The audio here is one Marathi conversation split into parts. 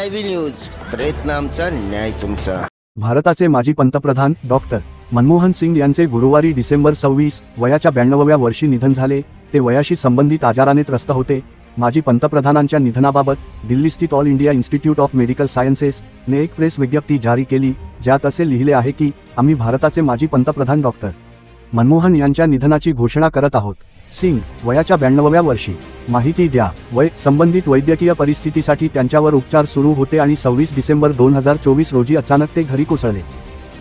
CIB न्यूज, प्रयत्न आमचा, न्याय तुमचा। भारताचे माजी पंतप्रधान डॉक्टर मनमोहन सिंग यांचे गुरुवारी डिसेंबर 26 वयाच्या 92व्या वर्षी निधन झाले। ते वयाशी संबंधित आजाराने त्रस्त होते। माजी पंतप्रधानांच्या निधनाबाबत दिल्लीस्थित All India Institute of Medical Sciences ने एक प्रेस विज्ञप्ती जारी केली, ज्यात असे लिहिले आहे की आम्ही भारताचे माजी पंतप्रधान डॉक्टर मनमोहन यांच्या निधनाची घोषणा करत आहोत। सिंग वयाच्या 92व्या वर्षी माहिती द्या। वय संबंधित वैद्यकीय परिस्थितीसाठी त्यांच्यावर उपचार सुरू होते आणि 26 डिसेंबर 2024 रोजी अचानक ते घरी कोसळले।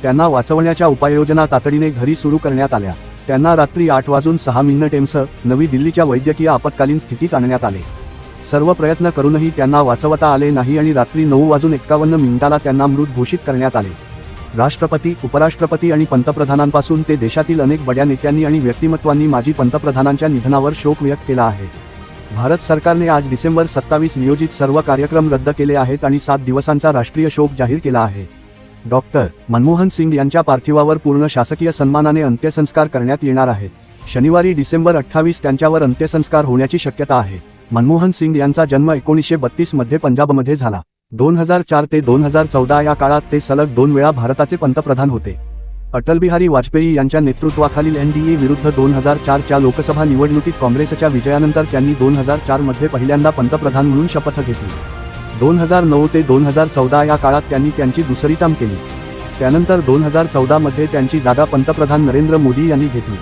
त्यांना वाचवण्याच्या उपाययोजना तातडीने घरी सुरू करण्यात आल्या। त्यांना रात्री 8:06 एमस नवी दिल्लीच्या वैद्यकीय आपत्कालीन स्थितीत आणण्यात आले। सर्व प्रयत्न करूनही त्यांना वाचवता आले नाही आणि रात्री 9:51 त्यांना मृत घोषित करण्यात आले। राष्ट्रपती, उपराष्ट्रपती आणि पंतप्रधानांपासून ते देशातील अनेक बड्या नेत्यांनी आणि व्यक्तिमत्वांनी माजी पंतप्रधानांच्या निधनावर शोक व्यक्त केला आहे। भारत सरकारने आज डिसेंबर 27 नियोजित सर्व कार्यक्रम रद्द केले आहेत आणि 7 दिवसांचा राष्ट्रीय शोक जाहीर केला आहे। डॉक्टर मनमोहन सिंग यांच्या पार्थिवावर पूर्ण शासकीय सन्मानाने अंत्यसंस्कार करण्यात येणार आहेत। शनिवारी डिसेंबर 28 त्यांच्यावर अंत्यसंस्कार होण्याची शक्यता आहे। मनमोहन सिंग यांचा जन्म 1932 मध्ये पंजाबमध्ये झाला। 2004 ते 2014 या काळात ते सलग 2 वेळा भारताचे पंतप्रधान होते। अटल बिहारी वाजपेयी यांच्या नेतृत्वाखालील NDA विरुद्ध 2004 च्या लोकसभा निवडणुकीत काँग्रेसच्या विजयानंतर त्यांनी 2004 मध्ये पहिल्यांदा पंतप्रधान म्हणून शपथ घेतली। 2009 ते 2014 या काळात त्यांनी त्यांची दुसरी टर्म केली। त्यानंतर 2014 मध्ये त्यांची जागा पंतप्रधान नरेंद्र मोदी यांनी घेतली।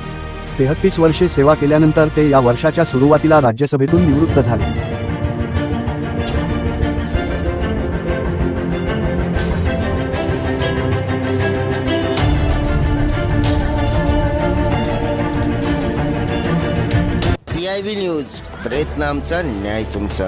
33 वर्षे सेवा केल्यानंतर ते या वर्षाच्या सुरुवातीला राज्यसभेतून निवृत्त झाले। CIB न्यूज, प्रयत्न आमचा, न्याय तुमचा।